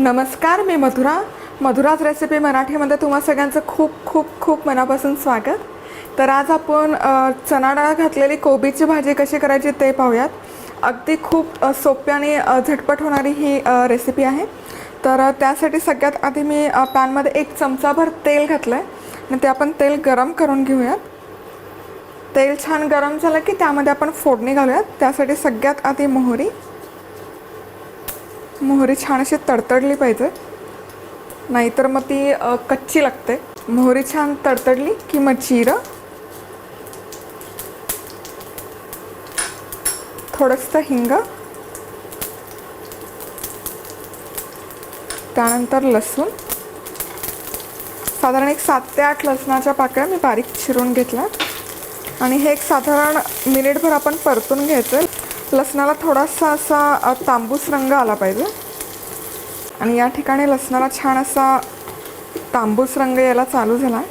नमस्कार, मी मधुराज रेसिपी मराठीमध्ये तुम्हा सगळ्यांचं खूप खूप खूप मनापासून स्वागत. तर आज आपण चणा डाळ घातलेली कोबीची भाजी कशी करायची ते पाहूयात. अगदी खूप सोपी आणि झटपट होणारी ही रेसिपी आहे. तर त्यासाठी सगळ्यात आधी मी पॅनमध्ये 1 चमचाभर तेल घातलं आहे आणि ते आपण तेल गरम करून घेऊयात. तेल छान गरम झालं की त्यामध्ये आपण फोडणी घालूयात. त्यासाठी सगळ्यात आधी मोहरी छान अशी तडतडली पाहिजे, नाहीतर मग ती कच्ची लागते. मोहरी छान तडतडली की मग जिरं, थोडंसं हिंग, त्यानंतर लसूण. साधारण 7 ते 8 लसणाच्या पाकळ्या मी बारीक चिरून घेतल्या आणि हे एक साधारण मिनिटभर आपण परतून घ्यायचं. लसणाला थोडासा असा तांबूस रंग आला पाहिजे आणि या ठिकाणी लसणाला छान असा तांबूस रंग यायला चालू झाला आहे.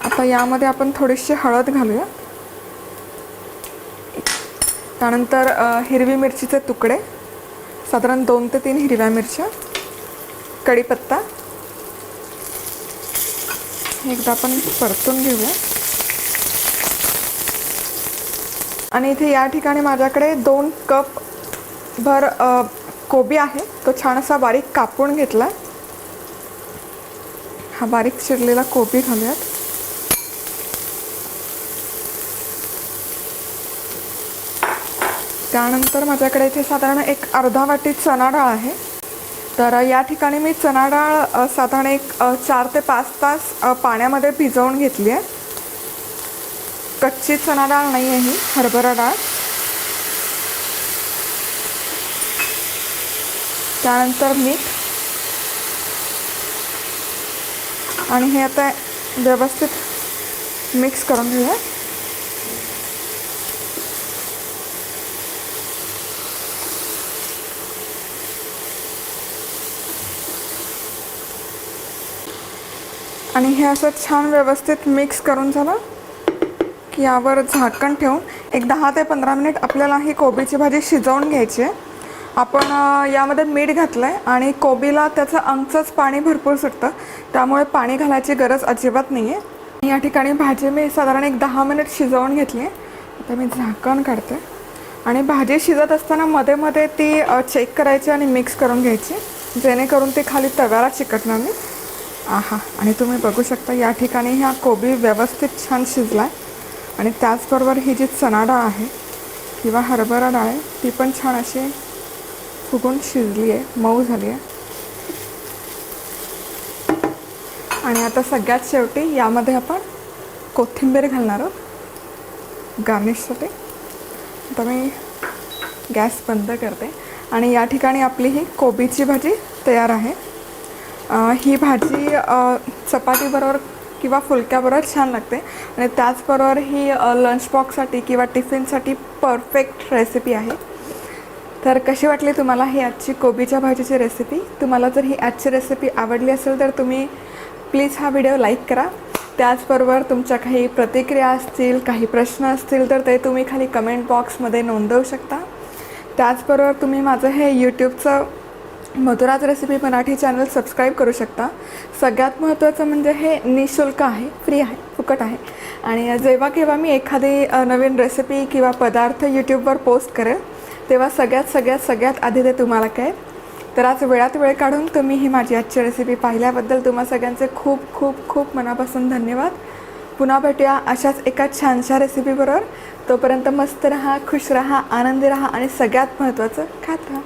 आता यामध्ये आपण थोडीशी हळद घालूया. त्यानंतर हिरवी मिरचीचे तुकडे, साधारण 2 ते 3 हिरव्या मिरच्या, कढीपत्ता एकदा आपण परतून घेऊया. आणि इथे या ठिकाणी माझ्याकडे 2 कप भर कोबी आहे, तो छान असा बारीक कापून घेतला. हा बारीक चिरलेला कोबी घालूयात. त्यानंतर माझ्याकडे इथे साधारण एक अर्धा वाटी चणा डाळ आहे. तर या ठिकाणी मी चणा डाळ साधारण 4 ते 5 तास पाण्यामध्ये भिजवून घेतली आहे. कच्ची चणा डाळ नाही आहे ही, हरभरा डाळ. त्यानंतर मीठ आणि हे आता व्यवस्थित मिक्स करून घेऊया. आणि हे असं छान व्यवस्थित मिक्स करून झालं की यावर झाकण ठेवून एक 10 ते 15 मिनिट आपल्याला ही कोबीची भाजी शिजवून घ्यायची आहे. आपण यामध्ये मीठ घातलं आहे आणि कोबीला त्याचं अंगचंच पाणी भरपूर सुटतं, त्यामुळे पाणी घालायची गरज अजिबात नाही आहे. या ठिकाणी भाजी मी साधारण एक 10 मिनिट शिजवून घेतली आहे. आता मी झाकण काढते आणि भाजी शिजत असताना मध्ये मध्ये ती चेक करायची आणि मिक्स करून घ्यायची, जेणेकरून ती खाली तव्याला चिकटणार नाही. आणि तुम्ही बघू शकता या ठिकाणी ह्या कोबी व्यवस्थित छान शिजला आहे. आणि त्याचबरोबर ही जी चणा डाळ आहे किंवा हरभरा डाळ आहे ती पण छान अशी फुगून शिजली आहे, मऊ झाली आहे. आणि आता सगळ्यात शेवटी यामध्ये आपण कोथिंबीर घालणार आहोत गार्निशसाठी. आता मी गॅस बंद करते आणि या ठिकाणी आपली ही कोबीची भाजी तयार आहे. ही भाजी चपातीबरोबर किंवा फुलक्याबरोबर छान लागते आणि त्याचबरोबर ही लंच बॉक्ससाठी किंवा टिफिनसाठी परफेक्ट रेसिपी आहे. तर कशी वाटली तुम्हाला ही आजची कोबीच्या भाजीची रेसिपी? तुम्हाला जर ही आजची रेसिपी आवडली असेल तर तुम्ही प्लीज हा व्हिडिओ लाईक करा. त्याचबरोबर तुमच्या काही प्रतिक्रिया असतील, काही प्रश्न असतील तर ते तुम्ही खाली कमेंट बॉक्समध्ये नोंदवू शकता. त्याचबरोबर तुम्ही माझं हे यूट्यूबचं Madhura's recipe Marathi channel subscribe करू शकता. सगळ्यात महत्त्वाचं म्हणजे हे निःशुल्क आहे, फ्री आहे, फुकट आहे. आणि जेव्हा केव्हा मी एखादी नवीन रेसिपी किंवा पदार्थ यूट्यूबवर पोस्ट करेल तेव्हा सगळ्यात आधी ते तुम्हाला कळेल. तर आज वेळात वेळ काढून तुम्ही ही माझी आजची रेसिपी पाहिल्याबद्दल तुम्हा सगळ्यांचे खूप खूप खूप मनापासून धन्यवाद. पुन्हा भेटूया अशाच एका छानशा रेसिपीबरोबर. तोपर्यंत मस्त रहा, खुश रहा, आनंदी रहा आणि सगळ्यात महत्त्वाचं खात राहा.